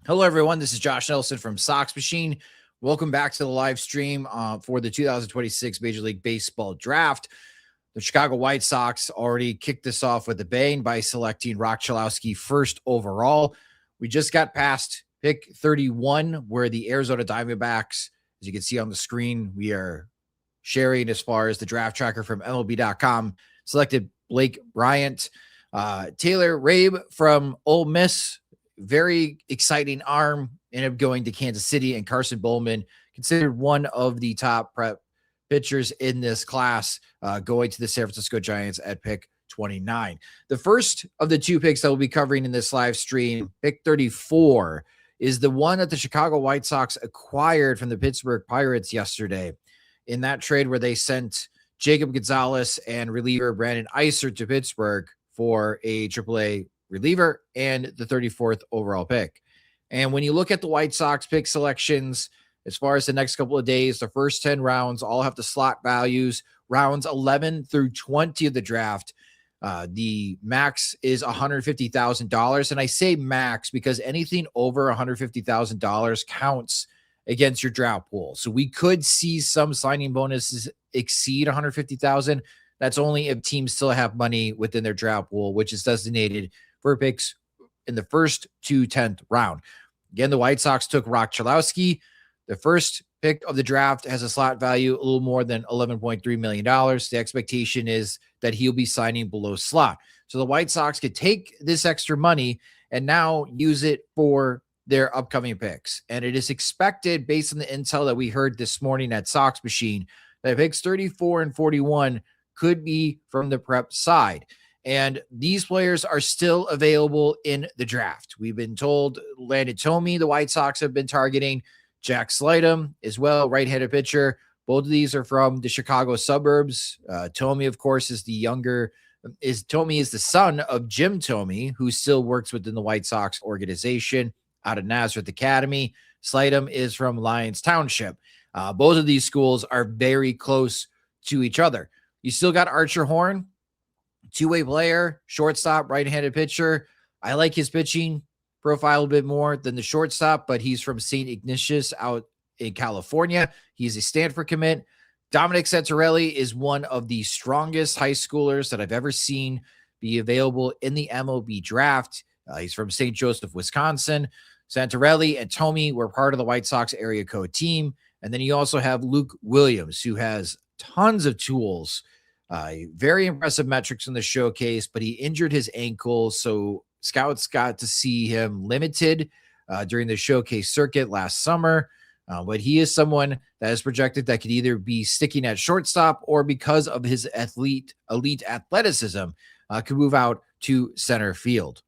Hello, everyone. This is Josh Nelson from Sox Machine. Welcome back to the live stream for the 2026 Major League Baseball Draft. The Chicago White Sox already kicked this off with a bang by selecting Rock Chalowski first overall. We just got past pick 31, where the Arizona Diamondbacks, as you can see on the screen, we are sharing as far as the draft tracker from MLB.com, selected Blake Bryant. Taylor Rabe from Ole Miss, very exciting arm, ended up going to Kansas City, and Carson Bowman, considered one of the top prep pitchers in this class, going to the San Francisco Giants at pick 29. The first of the two picks that we'll be covering in this live stream, pick 34, is the one that the Chicago White Sox acquired from the Pittsburgh Pirates yesterday in that trade where they sent Jacob Gonzalez and reliever Brandon Iser to Pittsburgh for a AAA reliever and the 34th overall pick. And when you look at the White Sox pick selections, as far as the next couple of days, the first 10 rounds all have the slot values. Rounds 11 through 20 of the draft, the max is $150,000. And I say max because anything over $150,000 counts against your draft pool. So we could see some signing bonuses exceed $150,000. That's only if teams still have money within their draft pool, which is designated for picks in the first to 10th round. Again, the White Sox took Rock Chalowski. The first pick of the draft has a slot value a little more than $11.3 million. The expectation is that he'll be signing below slot. So the White Sox could take this extra money and now use it for their upcoming picks. And it is expected, based on the intel that we heard this morning at Sox Machine, that picks 34 and 41 could be from the prep side. And these players are still available in the draft. We've been told Landon Thome, the White Sox have been targeting. Jack Slightum as well, right-handed pitcher. Both of these are from the Chicago suburbs. Thome, of course, is Thome is the son of Jim Thome, who still works within the White Sox organization out of Nazareth Academy. Slightum is from Lyons Township. Both of these schools are very close to each other. You still got Archer Horn, two-way player, shortstop, right-handed pitcher. I like his pitching profile a bit more than the shortstop, but he's from St. Ignatius out in California. He's a Stanford commit. Dominic Santarelli is one of the strongest high schoolers that I've ever seen be available in the MLB draft. He's from St. Joseph, Wisconsin. Santarelli and Thome were part of the White Sox area code team. And then you also have Luke Williams, who has tons of tools, very impressive metrics in the showcase, but he injured his ankle. So scouts got to see him limited during the showcase circuit last summer. But he is someone that is projected that could either be sticking at shortstop or, because of his elite athleticism, could move out to center field.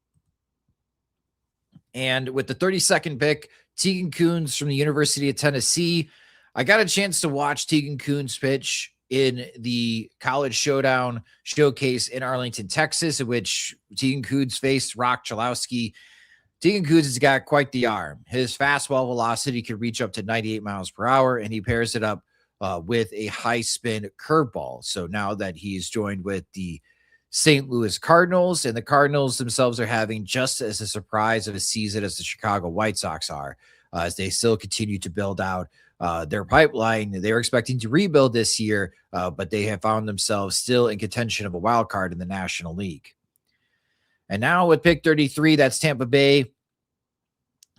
And with the 32nd pick, Tegan Kuhns from the University of Tennessee. I got a chance to watch Tegan Kuhns pitch in the College Showdown showcase in Arlington, Texas, in which Tegan Kuhns faced Rock Chalowski. Tegan Kuhns has got quite the arm. His fastball velocity can reach up to 98 miles per hour, and he pairs it up with a high spin curveball. So now that he's joined with the St. Louis Cardinals, and the Cardinals themselves are having just as a surprise of a season as the Chicago White Sox are, as they still continue to build out their pipeline. They were expecting to rebuild this year, but they have found themselves still in contention of a wild card in the National League. And now with pick 33, that's Tampa Bay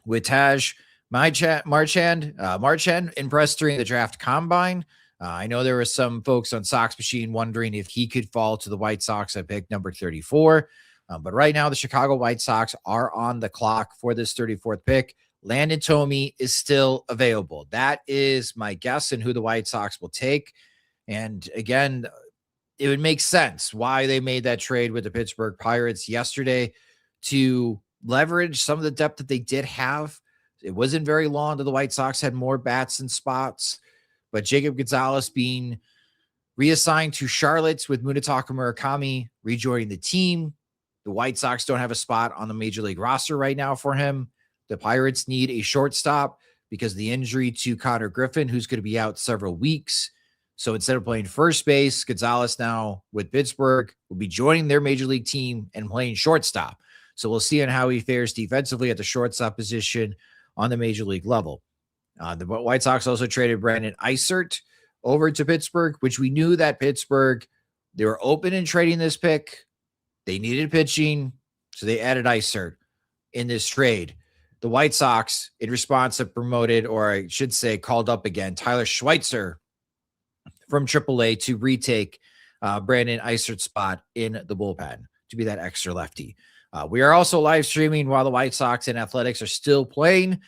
with Taj Marchand. Marchand impressed during the draft combine. I know there were some folks on Sox Machine wondering if he could fall to the White Sox at pick number 34. But right now, the Chicago White Sox are on the clock for this 34th pick. Landon Thome is still available. That is my guess in who the White Sox will take. And again, it would make sense why they made that trade with the Pittsburgh Pirates yesterday, to leverage some of the depth that they did have. It wasn't very long that the White Sox had more bats and spots, but Jacob Gonzalez being reassigned to Charlotte with Munetaka Murakami rejoining the team. The White Sox don't have a spot on the Major League roster right now for him. The Pirates need a shortstop because of the injury to Connor Griffin, who's going to be out several weeks. So instead of playing first base, Gonzalez now with Pittsburgh will be joining their Major League team and playing shortstop. So we'll see on how he fares defensively at the shortstop position on the major league level. The White Sox also traded Brandon Eisert over to Pittsburgh, which we knew that Pittsburgh, they were open in trading this pick. They needed pitching, so they added Eisert in this trade. The White Sox, in response, have promoted, or I should say, called up again, Tyler Schweitzer from AAA to retake Brandon Eisert's spot in the bullpen to be that extra lefty. We are also live streaming while the White Sox and Athletics are still playing.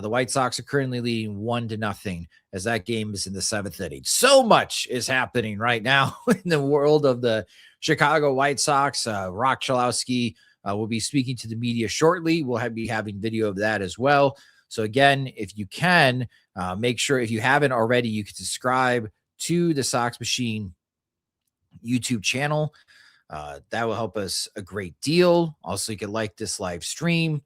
The White Sox are currently leading 1-0 as that game is in the 7th inning. So much is happening right now in the world of the Chicago White Sox. Rock Chalowski will be speaking to the media shortly. We'll be having video of that as well. So again, if you can, make sure, if you haven't already, you can subscribe to the Sox Machine YouTube channel. That will help us a great deal. Also, you can like this live stream.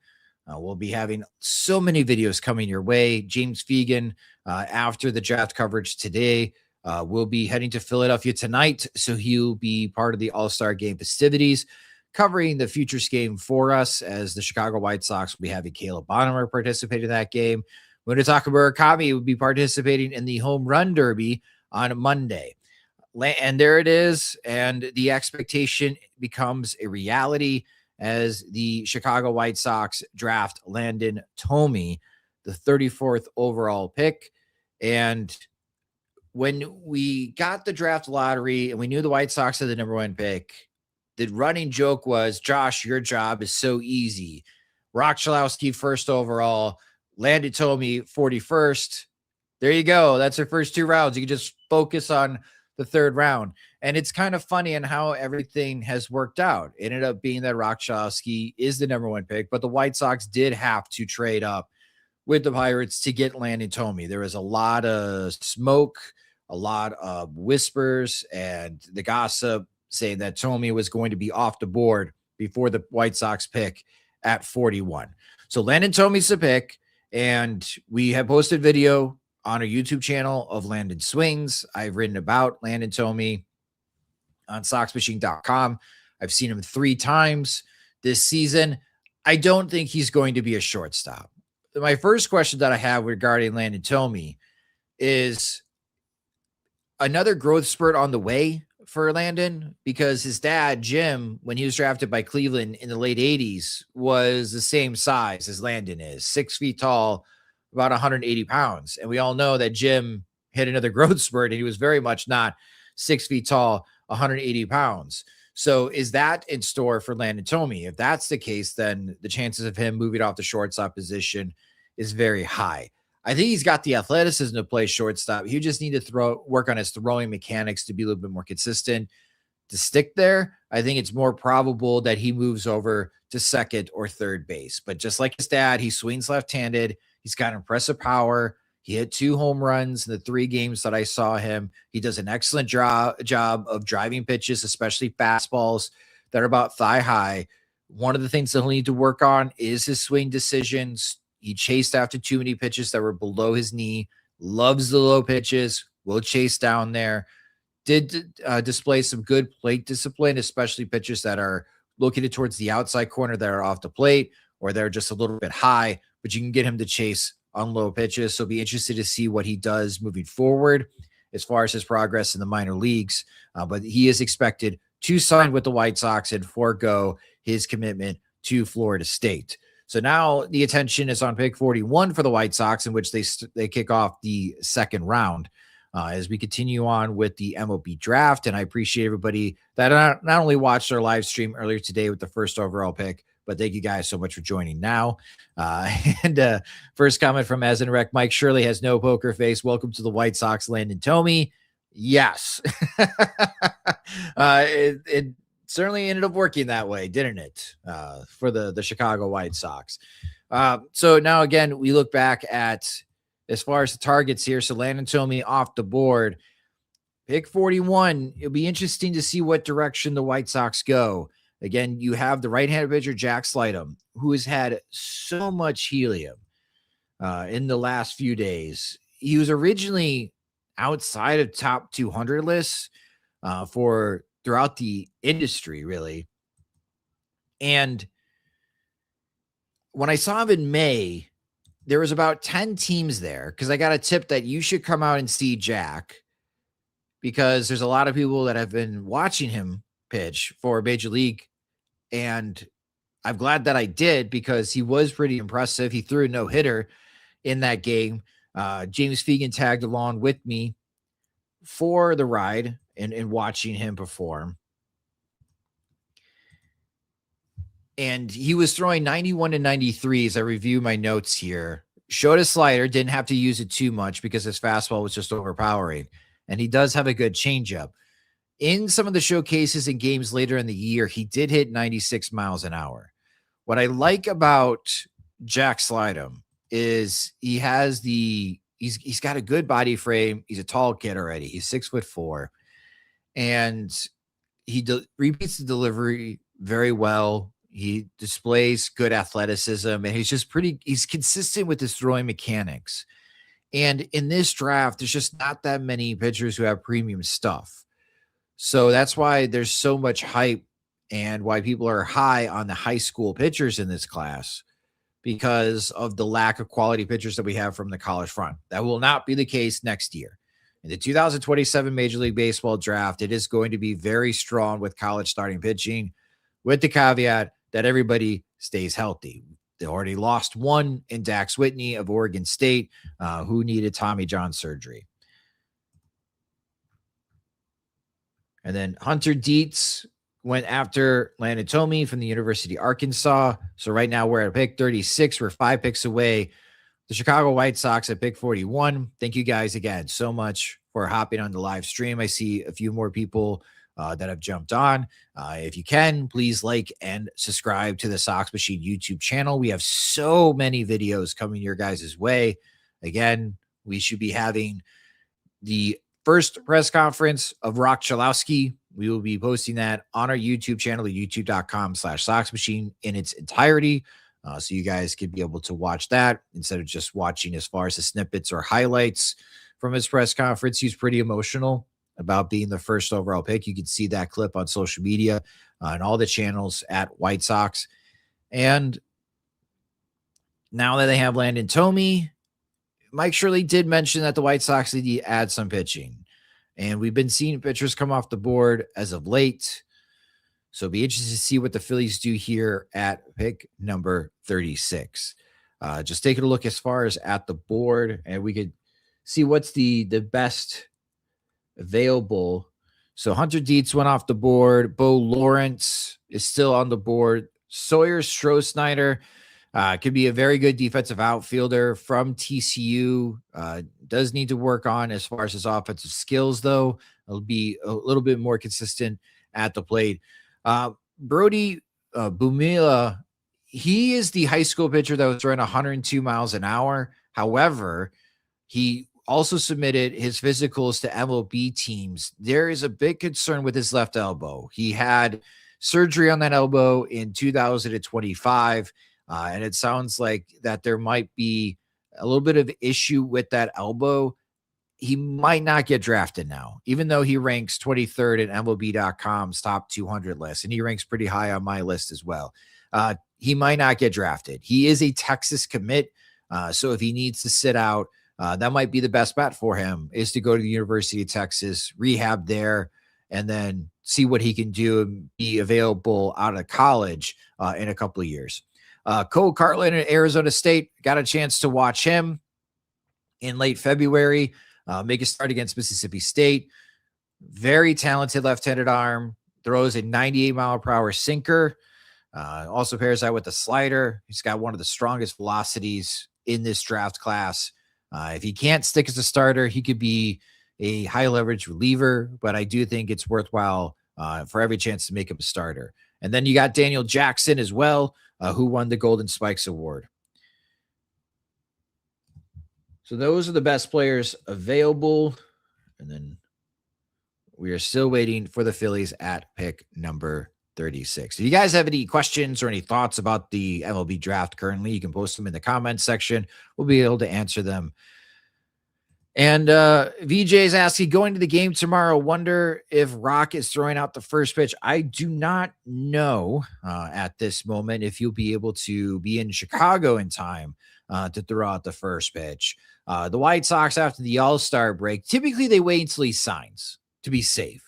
We'll be having so many videos coming your way. James Fegan, after the draft coverage today, will be heading to Philadelphia tonight. So he'll be part of the All-Star Game festivities, covering the Futures game for us, as the Chicago White Sox will be having Caleb Bonham participate in that game. Munetaka Murakami will be participating in the Home Run Derby on Monday. And there it is. And the expectation becomes a reality as the Chicago White Sox draft Landon Thome, the 34th overall pick. And when we got the draft lottery and we knew the White Sox had the number 1 pick, the running joke was, Josh, your job is so easy. Rock Chalowski, 1st overall, Landon Thome, 41st. There you go. That's our first 2 rounds. You can just focus on the 3rd round. And it's kind of funny in how everything has worked out. It ended up being that Rock Chalowski is the number 1 pick, but the White Sox did have to trade up with the Pirates to get Landon Thome. There was a lot of smoke, a lot of whispers, and the gossip saying that Thome was going to be off the board before the White Sox pick at 41. So Landon Thome's the pick, and we have posted video on our YouTube channel of Landon swings. I've written about Landon Thome on SoxMachine.com. I've seen him 3 times this season. I don't think he's going to be a shortstop. My first question that I have regarding Landon Thome is another growth spurt on the way for Landon, because his dad, Jim, when he was drafted by Cleveland in the late 80s, was the same size as Landon is, 6 feet tall, about 180 pounds. And we all know that Jim hit another growth spurt, and he was very much not 6 feet tall, 180 pounds. So is that in store for Landon Thome? If that's the case, then the chances of him moving off the shortstop position is very high. I think he's got the athleticism to play shortstop. He just need to work on his throwing mechanics to be a little bit more consistent to stick there. I think it's more probable that he moves over to 2nd or 3rd base. But just like his dad, he swings left-handed. He's got impressive power. He hit 2 home runs in the 3 games that I saw him. He does an excellent job of driving pitches, especially fastballs that are about thigh high. One of the things that he'll need to work on is his swing decisions. He chased after too many pitches that were below his knee, loves the low pitches, will chase down there, did display some good plate discipline, especially pitches that are located towards the outside corner that are off the plate, or they're just a little bit high, but you can get him to chase on low pitches. So be interested to see what he does moving forward as far as his progress in the minor leagues. But he is expected to sign with the White Sox and forego his commitment to Florida State. So now the attention is on pick 41 for the White Sox, in which they kick off the 2nd round as we continue on with the MLB Draft. And I appreciate everybody that not only watched our live stream earlier today with the 1st overall pick, but thank you guys so much for joining now. And first comment from As in Rec, Mike Shirley has no poker face. Welcome to the White Sox, Landon Thome. Yes. It certainly ended up working that way, didn't it? For the Chicago White Sox. So now again, we look back at as far as the targets here. So Landon Thome off the board. Pick 41. It'll be interesting to see what direction the White Sox go. Again, you have the right-handed pitcher, Jack Slightum, who has had so much helium in the last few days. He was originally outside of top 200 lists for throughout the industry, really. And when I saw him in May, there was about 10 teams there because I got a tip that you should come out and see Jack because there's a lot of people that have been watching him pitch for Major League. And I'm glad that I did because he was pretty impressive. He threw a no-hitter in that game. James Fegan tagged along with me for the ride and watching him perform. And he was throwing 91 and 93 as I review my notes here. Showed a slider, didn't have to use it too much because his fastball was just overpowering. And he does have a good changeup. In some of the showcases and games later in the year, he did hit 96 miles an hour. What I like about Jack Slidham is he's got a good body frame. He's a tall kid already. He's 6'4", and he repeats the delivery very well. He displays good athleticism, and he's consistent with his throwing mechanics. And in this draft, there's just not that many pitchers who have premium stuff. So that's why there's so much hype and why people are high on the high school pitchers in this class because of the lack of quality pitchers that we have from the college front. That will not be the case next year. In the 2027 Major League Baseball draft, it is going to be very strong with college starting pitching, with the caveat that everybody stays healthy. They already lost one in Dax Whitney of Oregon State, who needed Tommy John surgery. And then Hunter Dietz went after Landon Thome from the University of Arkansas. So right now we're at pick 36. We're 5 picks away. The Chicago White Sox at pick 41. Thank you guys again so much for hopping on the live stream. I see a few more people that have jumped on. If you can, please like and subscribe to the Sox Machine YouTube channel. We have so many videos coming your guys' way. Again, we should be having the first press conference of Rock Chalowski. We will be posting that on our YouTube channel, youtube.com/Sox Machine in its entirety. So you guys could be able to watch that instead of just watching as far as the snippets or highlights from his press conference. He's pretty emotional about being the first overall pick. You can see that clip on social media and all the channels at White Sox. And now that they have Landon Thome, Mike Shirley did mention that the White Sox need to add some pitching. And we've been seeing pitchers come off the board as of late. So it'll be interesting to see what the Phillies do here at pick number 36. Just taking a look as far as at the board, and we could see what's the best available. So Hunter Dietz went off the board. Bo Lawrence is still on the board. Sawyer Stroh-Snyder could be a very good defensive outfielder from TCU. Does need to work on as far as his offensive skills, though. It'll be a little bit more consistent at the plate. Brody Bumila, he is the high school pitcher that was throwing 102 miles an hour. However, he also submitted his physicals to MLB teams. There is a big concern with his left elbow. He had surgery on that elbow in 2025. And it sounds like that there might be a little bit of issue with that elbow. He might not get drafted now, even though he ranks 23rd in MLB.com's top 200 list, and he ranks pretty high on my list as well. He might not get drafted. He is a Texas commit, so if he needs to sit out, that might be the best bet for him, is to go to the University of Texas, rehab there, and then see what he can do and be available out of college in a couple of years. Cole Cartlin at Arizona State, got a chance to watch him in late February, make a start against Mississippi State. Very talented left-handed arm, throws a 98-mile-per-hour sinker, also pairs that with a slider. He's got one of the strongest velocities in this draft class. If he can't stick as a starter, he could be a high-leverage reliever, but I do think it's worthwhile for every chance to make him a starter. And then you got Daniel Jackson as well, who won the Golden Spikes Award. So those are the best players available. And then we are still waiting for the Phillies at pick number 36. If you guys have any questions or any thoughts about the MLB draft currently, you can post them in the comments section. We'll be able to answer them And VJ is asking, going to the game tomorrow, wonder if Rock is throwing out the first pitch. I do not know at this moment if you'll be able to be in Chicago in time to throw out the first pitch. The White Sox, after the All-Star break, typically they wait until he signs to be safe.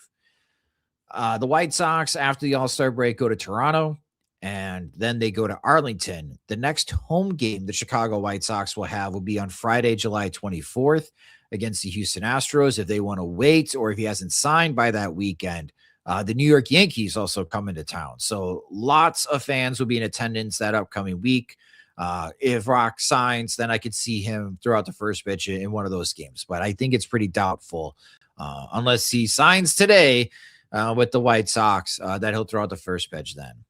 The White Sox, after the All-Star break, go to Toronto, and then they go to Arlington. The next home game the Chicago White Sox will be on Friday, July 24th against the Houston Astros. If they want to wait, or if he hasn't signed by that weekend, the New York Yankees also come into town. So lots of fans will be in attendance that upcoming week. If Rock signs, then I could see him throw out the first pitch in one of those games. But I think it's pretty doubtful, unless he signs today with the White Sox, that he'll throw out the first pitch then.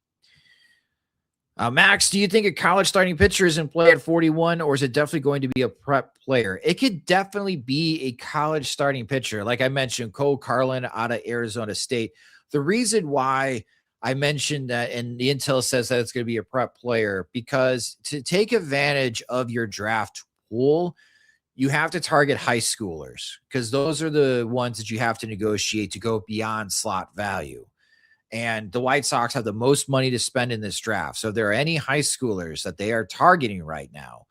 Max, do you think a college starting pitcher is in play at 41, or is it definitely going to be a prep player? It could definitely be a college starting pitcher. Like I mentioned, Cole Carlin out of Arizona State. The reason why I mentioned that, and the intel says that it's going to be a prep player, because to take advantage of your draft pool, you have to target high schoolers, because those are the ones that you have to negotiate to go beyond slot value. And the White Sox have the most money to spend in this draft. So if there are any high schoolers that they are targeting right now,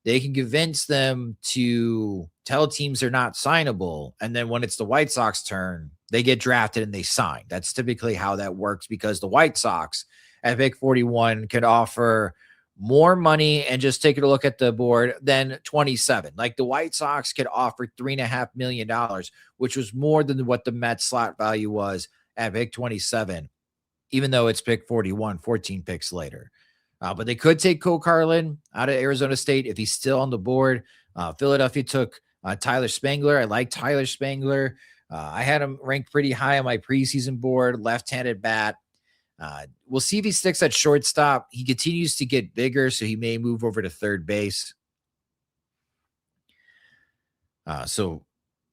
they can convince them to tell teams they're not signable. And then when it's the White Sox turn, they get drafted and they sign. That's typically how that works, because the White Sox at pick 41 can offer more money, and just take a look at the board, than 27. Like the White Sox could offer $3.5 million, which was more than what the Mets slot value was at pick 27, even though it's pick 41, 14 picks later. But they could take Cole Carlin out of Arizona State if he's still on the board. Philadelphia took Tyler Spangler. I like Tyler Spangler. I had him ranked pretty high on my preseason board, left-handed bat. We'll see if he sticks at shortstop. He continues to get bigger, so he may move over to third base. So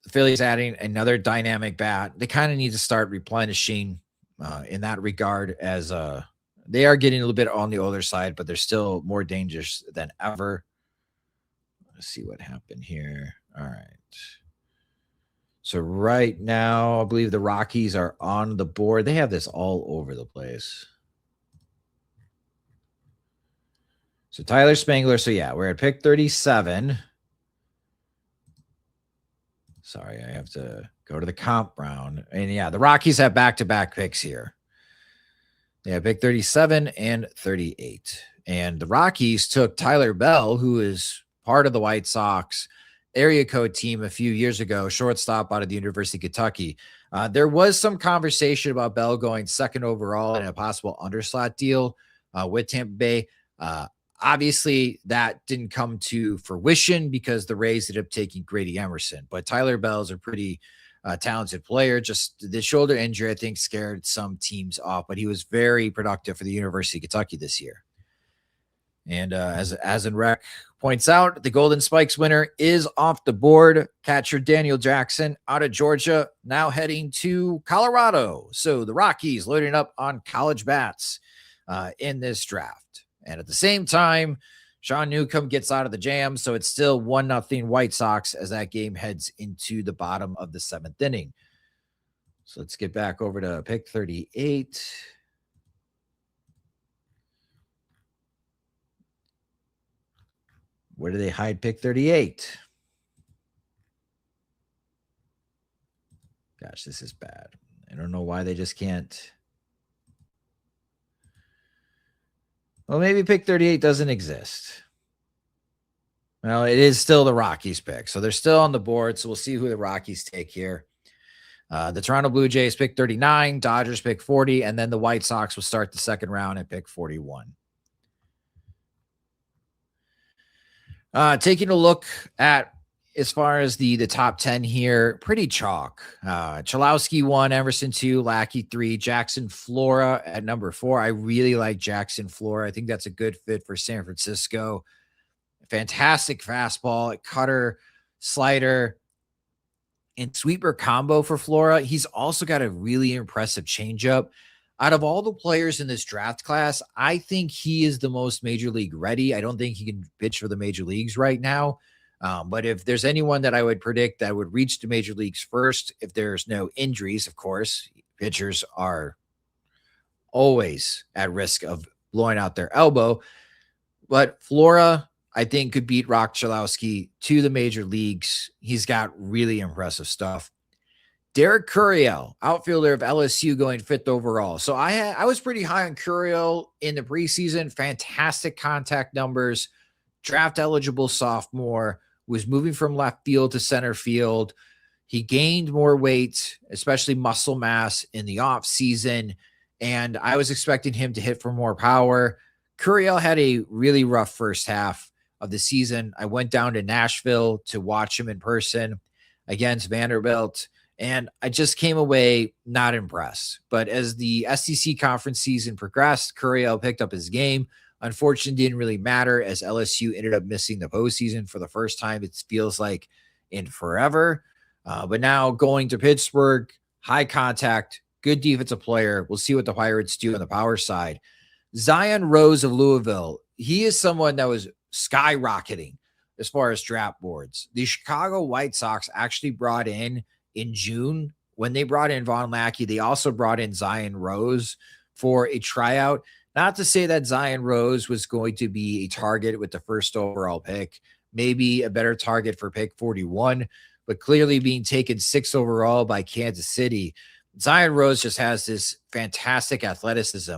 the Phillies adding another dynamic bat. They kind of need to start replenishing in that regard, as they are getting a little bit on the older side, but they're still more dangerous than ever. Let's see what happened here. All right. So right now, I believe the Rockies are on the board. They have this all over the place. So Tyler Spangler. So yeah, we're at pick 37. Sorry, I have to go to the comp round. And yeah, the Rockies have back-to-back picks here. They have pick 37 and 38. And the Rockies took Tyler Bell, who is part of the White Sox area code team a few years ago, shortstop out of the University of Kentucky. There was some conversation about Bell going second overall in a possible underslot deal with Tampa Bay. Obviously, that didn't come to fruition because the Rays ended up taking Grady Emerson. But Tyler Bell's a pretty talented player. Just the shoulder injury, I think, scared some teams off. But he was very productive for the University of Kentucky this year. And as in Rec points out, the Golden Spikes winner is off the board. Catcher Daniel Jackson out of Georgia, now heading to Colorado. So the Rockies loading up on college bats in this draft. And at the same time, Sean Newcomb gets out of the jam. So it's still 1-0 White Sox as that game heads into the bottom of the 7th inning. So let's get back over to pick 38. Where do they hide pick 38? Gosh, this is bad. I don't know why they just can't. Well, maybe pick 38 doesn't exist. Well, it is still the Rockies pick. So they're still on the board. So we'll see who the Rockies take here. The Toronto Blue Jays pick 39, Dodgers pick 40, and then the White Sox will start the second round at pick 41. Taking a look at as far as the top 10 here, pretty chalk. Chalowski 1, Emerson 2, Lackey 3, Jackson Flora at number 4. I really like Jackson Flora. I think that's a good fit for San Francisco. Fantastic fastball, cutter, slider, and sweeper combo for Flora. He's also got a really impressive changeup. Out of all the players in this draft class, I think he is the most major league ready. I don't think he can pitch for the major leagues right now. But if there's anyone that I would predict that would reach the major leagues first, if there's no injuries, of course, pitchers are always at risk of blowing out their elbow. But Flora, I think, could beat Rock Chalowski to the major leagues. He's got really impressive stuff. Derek Curiel, outfielder of LSU, going fifth overall. So I was pretty high on Curiel in the preseason. Fantastic contact numbers, draft eligible sophomore, was moving from left field to center field. He gained more weight, especially muscle mass in the off season, and I was expecting him to hit for more power. Curiel had a really rough first half of the season. I went down to Nashville to watch him in person against Vanderbilt, and I just came away not impressed. But as the SEC conference season progressed, Curiel picked up his game. Unfortunately, didn't really matter as LSU ended up missing the postseason for the first time, it feels like, in forever. But now going to Pittsburgh, high contact, good defensive player. We'll see what the Pirates do on the power side. Zion Rose of Louisville, he is someone that was skyrocketing as far as draft boards. The Chicago White Sox actually brought in June, when they brought in Von Lackey, they also brought in Zion Rose for a tryout. Not to say that Zion Rose was going to be a target with the first overall pick, maybe a better target for pick 41, but clearly being taken 6th overall by Kansas City. Zion Rose just has this fantastic athleticism.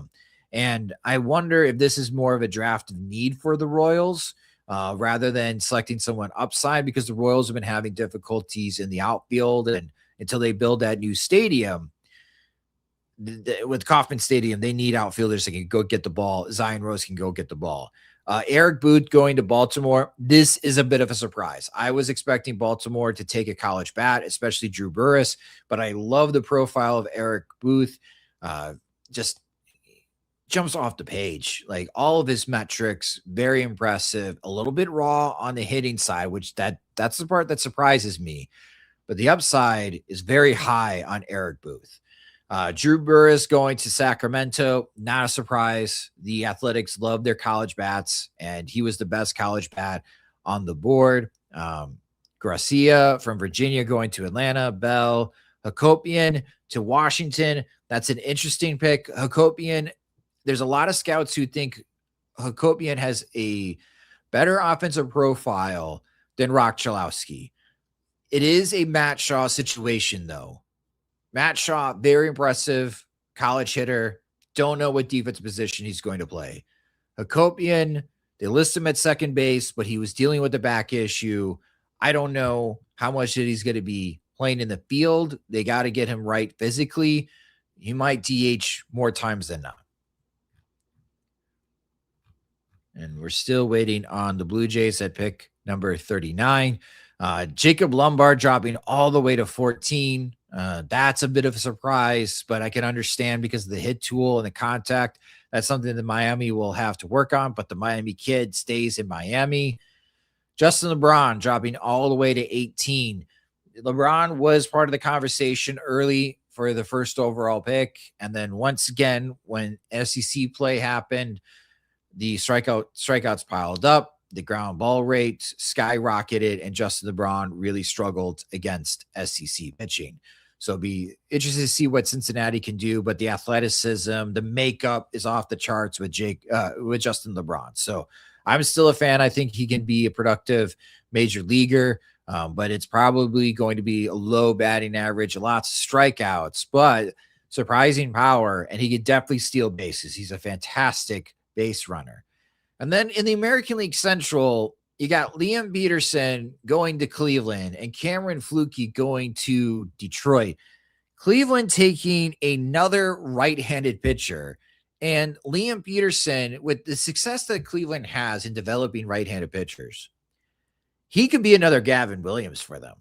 And I wonder if this is more of a draft need for the Royals rather than selecting someone upside, because the Royals have been having difficulties in the outfield, and until they build that new stadium, with Kauffman Stadium, they need outfielders that can go get the ball. Zion Rose can go get the ball. Eric Booth going to Baltimore. This is a bit of a surprise. I was expecting Baltimore to take a college bat, especially Drew Burress, but I love the profile of Eric Booth. Just jumps off the page. Like, all of his metrics, very impressive, a little bit raw on the hitting side, which that's the part that surprises me. But the upside is very high on Eric Booth. Drew Burress going to Sacramento, not a surprise. The Athletics love their college bats, and he was the best college bat on the board. Garcia from Virginia going to Atlanta. Bell. Hakopian to Washington. That's an interesting pick. Hakopian, there's a lot of scouts who think Hakopian has a better offensive profile than Rock Chalowski. It is a Matt Shaw situation, though. Matt Shaw, very impressive college hitter. Don't know what defense position he's going to play. Hakopian, they list him at second base, but he was dealing with the back issue. I don't know how much that he's going to be playing in the field. They got to get him right physically. He might DH more times than not. And we're still waiting on the Blue Jays at pick number 39. Jacob Lombard dropping all the way to 14. That's a bit of a surprise, but I can understand because of the hit tool and the contact. That's something that Miami will have to work on, but the Miami kid stays in Miami. Justin LeBron dropping all the way to 18. LeBron was part of the conversation early for the first overall pick. And then once again, when SEC play happened, the strikeouts piled up. The ground ball rate skyrocketed, and Justin LeBron really struggled against SEC pitching. So it'll be interesting to see what Cincinnati can do, but the athleticism, the makeup is off the charts with Justin LeBron. So I'm still a fan. I think he can be a productive major leaguer, but it's probably going to be a low batting average, lots of strikeouts, but surprising power, and he could definitely steal bases. He's a fantastic base runner. And then in the American League Central, you got Liam Peterson going to Cleveland and Cameron Flukie going to Detroit. Cleveland taking another right-handed pitcher. And Liam Peterson, with the success that Cleveland has in developing right-handed pitchers, he could be another Gavin Williams for them.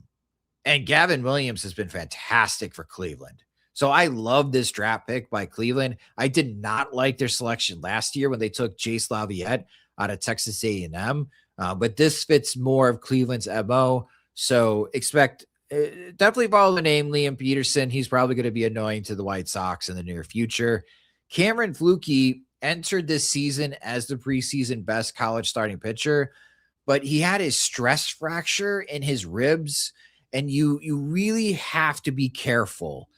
And Gavin Williams has been fantastic for Cleveland. So I love this draft pick by Cleveland. I did not like their selection last year when they took Jace Laviette out of Texas A&M. But this fits more of Cleveland's MO. So expect, definitely follow the name Liam Peterson. He's probably going to be annoying to the White Sox in the near future. Cameron Flukie entered this season as the preseason best college starting pitcher. but he had his stress fracture in his ribs, and you really have to be careful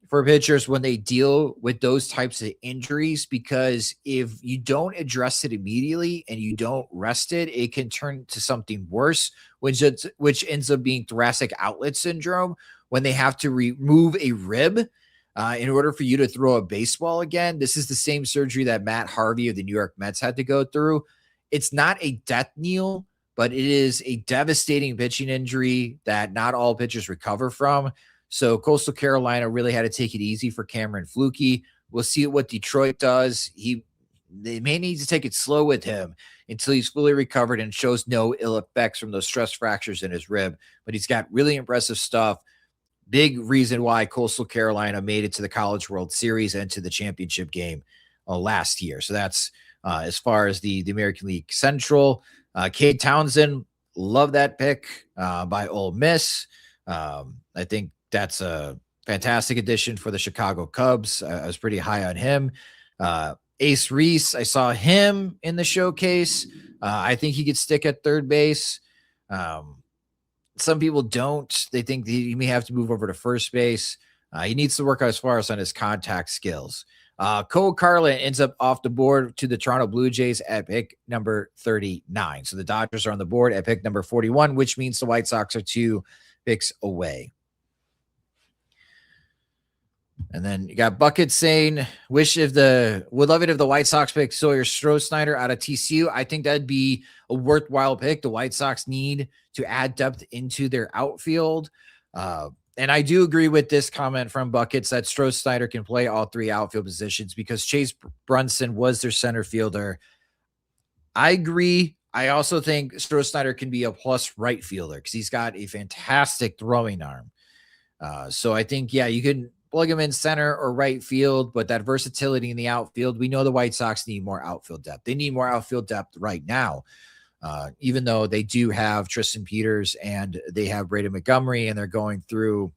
for pitchers when they deal with those types of injuries, because if you don't address it immediately and you don't rest it, it can turn to something worse, which ends up being thoracic outlet syndrome, when they have to remove a rib in order for you to throw a baseball again. This is the same surgery that Matt Harvey of the New York Mets had to go through. It's not a death knell, but it is a devastating pitching injury that not all pitchers recover from. So Coastal Carolina really had to take it easy for Cameron Flukie. We'll see what Detroit does. They may need to take it slow with him until he's fully recovered and shows no ill effects from those stress fractures in his rib. But he's got really impressive stuff. Big reason why Coastal Carolina made it to the College World Series and to the championship game last year. So that's as far as the American League Central. Cade Townsend, love that pick by Ole Miss. I think that's a fantastic addition for the Chicago Cubs. I was pretty high on him. Ace Reese, I saw him in the showcase. I think he could stick at third base. Some people don't. They think he may have to move over to first base. He needs to work as far as on his contact skills. Cole Carlin ends up off the board to the Toronto Blue Jays at pick number 39. So the Dodgers are on the board at pick number 41, which means the White Sox are 2 picks away. And then you got Bucket saying, would love it if the White Sox pick Sawyer Stroh-Snyder out of TCU. I think that'd be a worthwhile pick. The White Sox need to add depth into their outfield. And I do agree with this comment from Buckets that Stroh-Snyder can play all 3 outfield positions, because Chase Brunson was their center fielder. I agree. I also think Stroh-Snyder can be a plus right fielder because he's got a fantastic throwing arm. So I think, yeah, you can plug him in center or right field, but that versatility in the outfield, we know the White Sox need more outfield depth. They need more outfield depth right now, even though they do have Tristan Peters and they have Braden Montgomery, and they're going through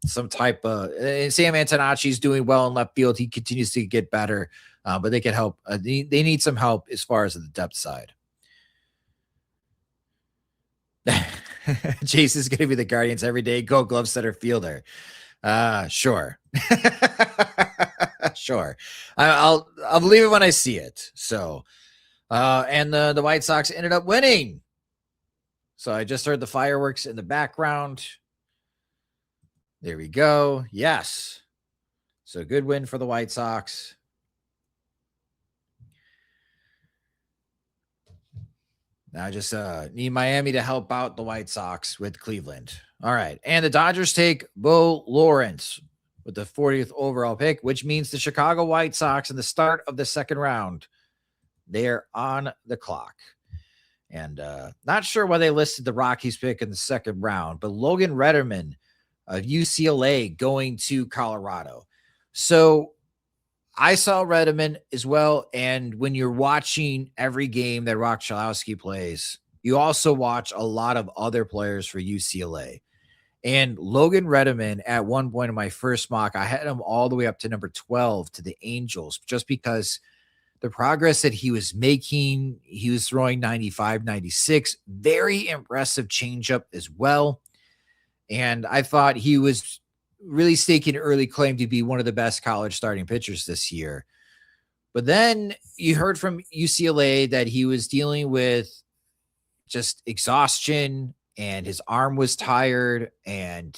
some type of Sam Antonacci's doing well in left field. He continues to get better, but they can help. They need some help as far as the depth side. Chase is going to be the Guardians every day. Go glove center fielder. Sure. Sure. I'll believe it when I see it. So, and the White Sox ended up winning. So I just heard the fireworks in the background. There we go. Yes. So good win for the White Sox. Now I just need Miami to help out the White Sox with Cleveland. All right. And the Dodgers take Bo Lawrence with the 40th overall pick, which means the Chicago White Sox in the start of the second round, they're on the clock. And not sure why they listed the Rockies pick in the second round, but Logan Retterman of UCLA going to Colorado. So I saw Retterman as well. And when you're watching every game that Rock Chalowski plays, you also watch a lot of other players for UCLA. And Logan Retterman, at one point in my first mock, I had him all the way up to number 12 to the Angels, just because the progress that he was making, he was throwing 95, 96, very impressive changeup as well. And I thought he was really staking early claim to be one of the best college starting pitchers this year. But then you heard from UCLA that he was dealing with just exhaustion, and his arm was tired, and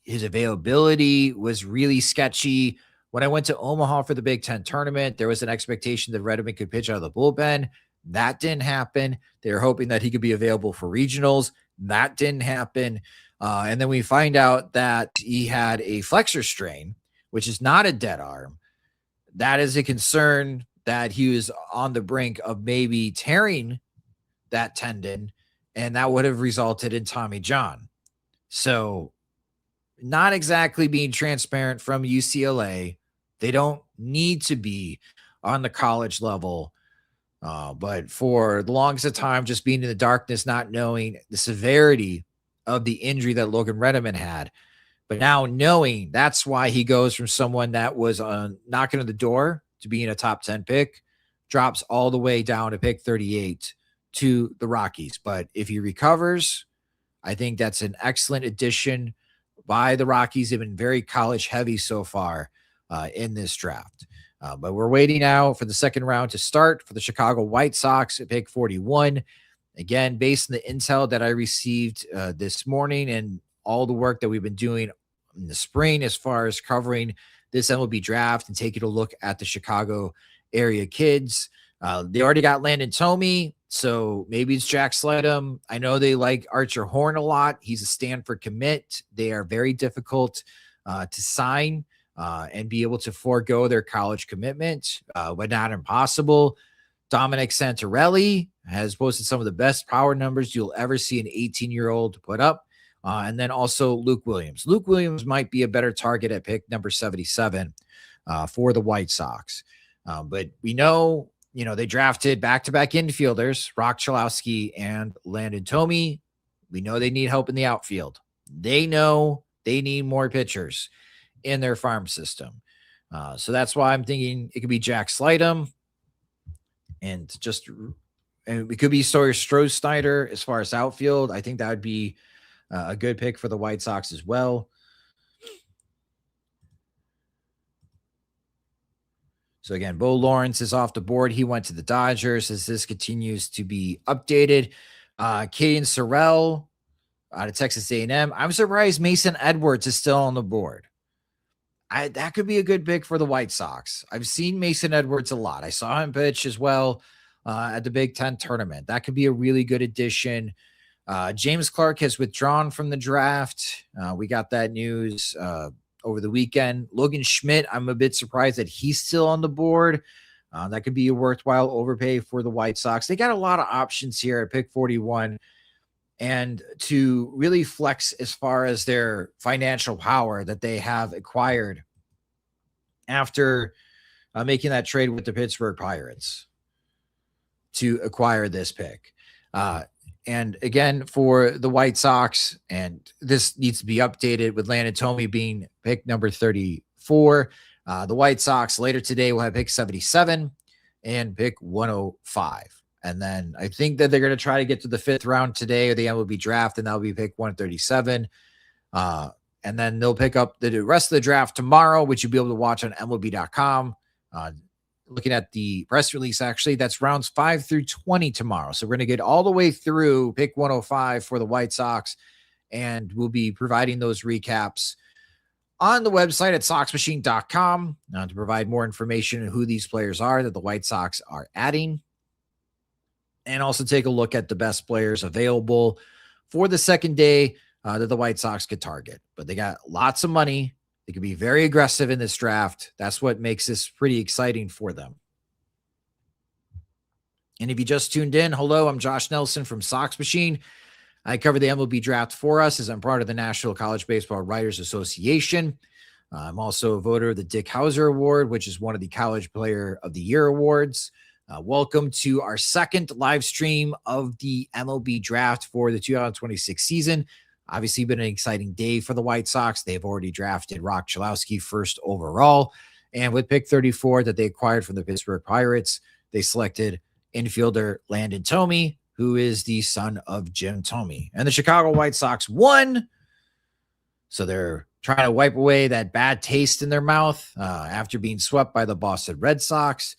his availability was really sketchy. When I went to Omaha for the Big Ten tournament, there was an expectation that Retterman could pitch out of the bullpen. That didn't happen. They were hoping that he could be available for regionals. That didn't happen. And then we find out that he had a flexor strain, which is not a dead arm. That is a concern that he was on the brink of maybe tearing that tendon, and that would have resulted in Tommy John. So not exactly being transparent from UCLA. They don't need to be on the college level. But for the longest of time, just being in the darkness, not knowing the severity of the injury that Logan Retterman had. But now knowing, that's why he goes from someone that was knocking on the door to being a top 10 pick, drops all the way down to pick 38 to the Rockies. But if he recovers, I think that's an excellent addition by the Rockies. They've been very college heavy so far in this draft. But we're waiting now for the second round to start for the Chicago White Sox at pick 41. Again, based on the intel that I received this morning and all the work that we've been doing in the spring as far as covering this MLB draft and taking a look at the Chicago area kids. They already got Landon Thome, so maybe it's Jack Sledham. I know they like Archer Horn a lot. He's a Stanford commit. They are very difficult to sign and be able to forego their college commitment, but not impossible. Dominic Santarelli has posted some of the best power numbers you'll ever see an 18-year-old put up. And then also Luke Williams. Luke Williams might be a better target at pick number 77 for the White Sox. But we know, they drafted back-to-back infielders, Rock Chalowski and Landon Thome. We know they need help in the outfield. They know they need more pitchers in their farm system. So that's why I'm thinking it could be Jack Sledham. And it could be Sawyer Stroh-Snyder as far as outfield. I think that would be a good pick for the White Sox as well. So again, Bo Lawrence is off the board. He went to the Dodgers as this continues to be updated. Caden Sorrell out of Texas A&M. I'm surprised Mason Edwards is still on the board. That could be a good pick for the White Sox. I've seen Mason Edwards a lot. I saw him pitch as well at the Big Ten tournament. That could be a really good addition. James Clark has withdrawn from the draft. We got that news over the weekend. Logan Schmidt, I'm a bit surprised that he's still on the board. That could be a worthwhile overpay for the White Sox. They got a lot of options here at pick 41. And to really flex as far as their financial power that they have acquired after making that trade with the Pittsburgh Pirates to acquire this pick. And again, for the White Sox, and this needs to be updated with Landon Thome being pick number 34. The White Sox later today will have pick 77 and pick 105. And then I think that they're going to try to get to the fifth round today of the MLB draft, and that'll be pick 137. And then they'll pick up the rest of the draft tomorrow, which you'll be able to watch on MLB.com. Looking at the press release, actually, that's rounds 5 through 20 tomorrow. So we're going to get all the way through pick 105 for the White Sox, and we'll be providing those recaps on the website at soxmachine.com to provide more information on who these players are that the White Sox are adding, and also take a look at the best players available for the second day that the White Sox could target. But they got lots of money. They could be very aggressive in this draft. That's what makes this pretty exciting for them. And if you just tuned in, hello, I'm Josh Nelson from Sox Machine. I cover the MLB draft for us as I'm part of the National College Baseball Writers Association. I'm also a voter of the Dick Hauser Award, which is one of the College Player of the Year awards. Welcome to our second live stream of the MLB draft for the 2026 season. Obviously been an exciting day for the White Sox. They've already drafted Rock Chalowski first overall. And with pick 34 that they acquired from the Pittsburgh Pirates, they selected infielder Landon Thome, who is the son of Jim Thome. And the Chicago White Sox won. So they're trying to wipe away that bad taste in their mouth after being swept by the Boston Red Sox.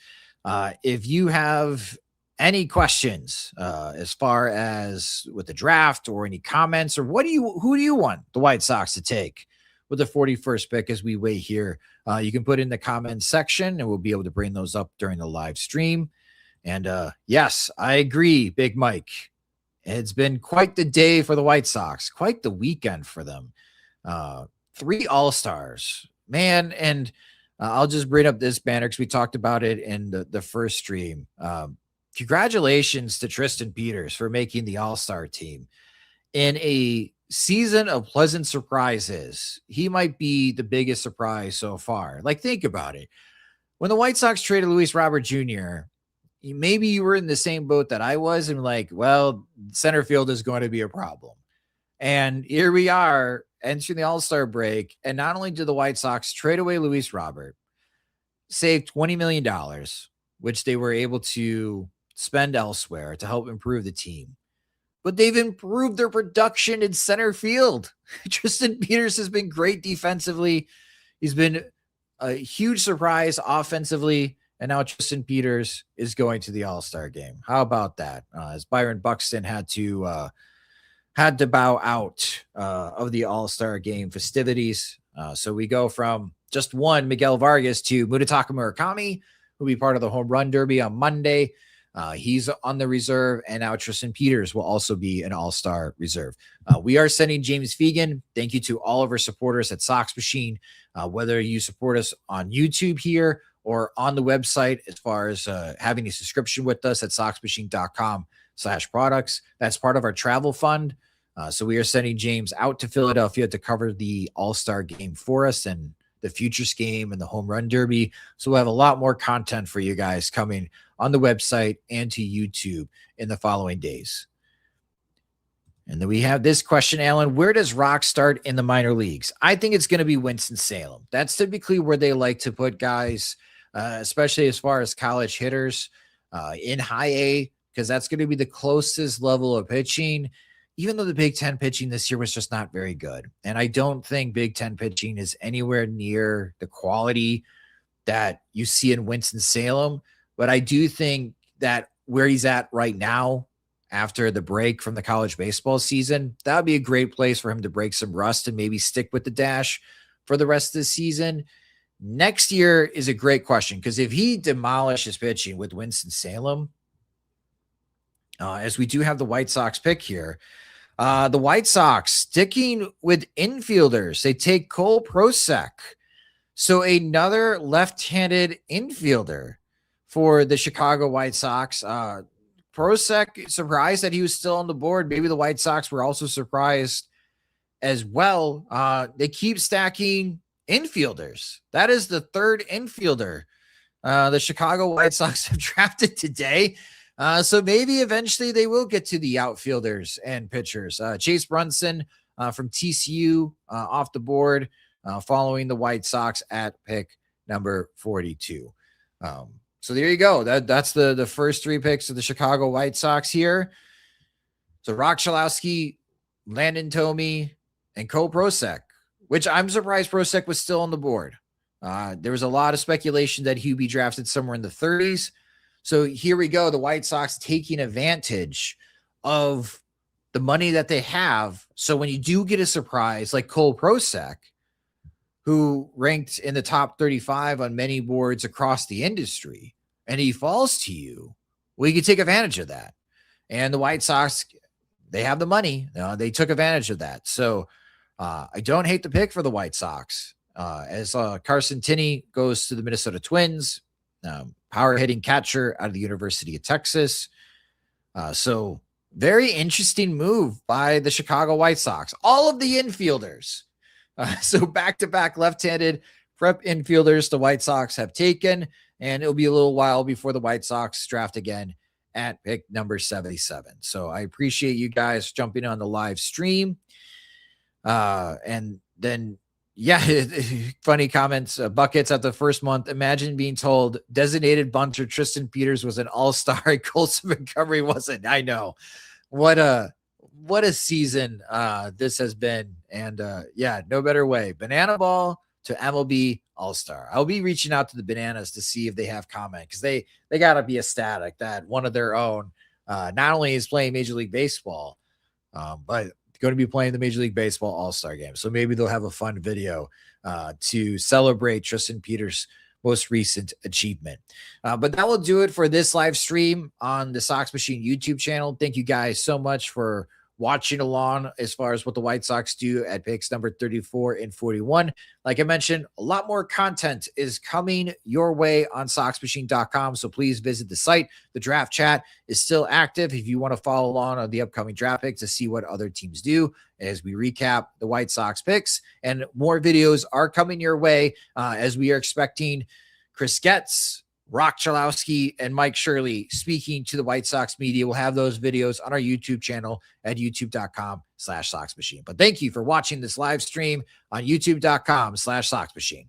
If you have any questions as far as with the draft or any comments, or who do you want the White Sox to take with the 41st pick as we wait here, you can put in the comments section and we'll be able to bring those up during the live stream. And yes, I agree, Big Mike. It's been quite the day for the White Sox, quite the weekend for them. 3 All-Stars, man. And I'll just bring up this banner because we talked about it in the first stream. Congratulations to Tristan Peters for making the All-Star team. In a season of pleasant surprises, he might be the biggest surprise so far. Like, think about it. When the White Sox traded Luis Robert Jr., maybe you were in the same boat that I was and like, well, center field is going to be a problem. And here we are entering the All-Star break. And not only did the White Sox trade away Luis Robert, save $20 million, which they were able to spend elsewhere to help improve the team. But they've improved their production in center field. Tristan Peters has been great defensively. He's been a huge surprise offensively. And now Tristan Peters is going to the All-Star game. How about that? As Byron Buxton had to bow out of the All-Star game festivities. So we go from just one Miguel Vargas to Munetaka Murakami, who will be part of the home run derby on Monday. He's on the reserve, and now Tristan Peters will also be an all-star reserve. We are sending James Fegan. Thank you to all of our supporters at Sox Machine, whether you support us on YouTube here or on the website, as far as having a subscription with us at soxmachine.com/products. That's part of our travel fund. So we are sending James out to Philadelphia to cover the all-star game for us and the Futures game and the home run derby. So we'll have a lot more content for you guys coming on the website and to YouTube in the following days. And then we have this question, Alan. Where does Rock start in the minor leagues? I think it's going to be Winston-Salem. That's typically where they like to put guys, especially as far as college hitters in high A, because that's going to be the closest level of pitching, even though the Big Ten pitching this year was just not very good. And I don't think Big Ten pitching is anywhere near the quality that you see in Winston-Salem. But I do think that where he's at right now, after the break from the college baseball season, that would be a great place for him to break some rust and maybe stick with the dash for the rest of the season. Next year is a great question, because if he demolishes pitching with Winston-Salem, as we do have the White Sox pick here, the White Sox sticking with infielders. They take Cole Prosek. So another left-handed infielder for the Chicago White Sox. Prosek, surprised that he was still on the board. Maybe the White Sox were also surprised as well. They keep stacking infielders. That is the third infielder the Chicago White Sox have drafted today. So maybe eventually they will get to the outfielders and pitchers. Chase Brunson from TCU off the board, following the White Sox at pick number 42. So there you go. That's the first three picks of the Chicago White Sox here. So Rock Chalowski, Landon Thome, and Cole Prosek, which I'm surprised Prosek was still on the board. There was a lot of speculation that he'd be drafted somewhere in the 30s. So here we go. The White Sox taking advantage of the money that they have. So when you do get a surprise like Cole Prosek, who ranked in the top 35 on many boards across the industry, and he falls to you, well, you can take advantage of that. And the White Sox, they have the money. They took advantage of that. So I don't hate the pick for the White Sox. As Carson Tinney goes to the Minnesota Twins, power hitting catcher out of the University of Texas. So very interesting move by the Chicago White Sox. All of the infielders. So back-to-back left-handed prep infielders the White Sox have taken, and it'll be a little while before the White Sox draft again at pick number 77. So I appreciate you guys jumping on the live stream. And then, yeah, funny comments, buckets at the first month. Imagine being told designated bunter Tristan Peters was an all-star and Colson Montgomery wasn't. I know. What a season this has been. And yeah, no better way. Banana ball to MLB All-Star. I'll be reaching out to the Bananas to see if they have comment, because they got to be ecstatic that one of their own not only is playing Major League Baseball, but going to be playing the Major League Baseball All-Star game. So maybe they'll have a fun video to celebrate Tristan Peters' most recent achievement. But that will do it for this live stream on the Sox Machine YouTube channel. Thank you guys so much for watching along as far as what the White Sox do at picks number 34 and 41. Like I mentioned, a lot more content is coming your way on soxmachine.com. So please visit the site. The draft chat is still active if you want to follow along on the upcoming draft picks to see what other teams do as we recap the White Sox picks. And more videos are coming your way as we are expecting Chris Getz, Rock Chalowski, and Mike Shirley speaking to the White Sox media. We'll have those videos on our YouTube channel at youtube.com/Sox Machine. But thank you for watching this live stream on youtube.com/Sox Machine.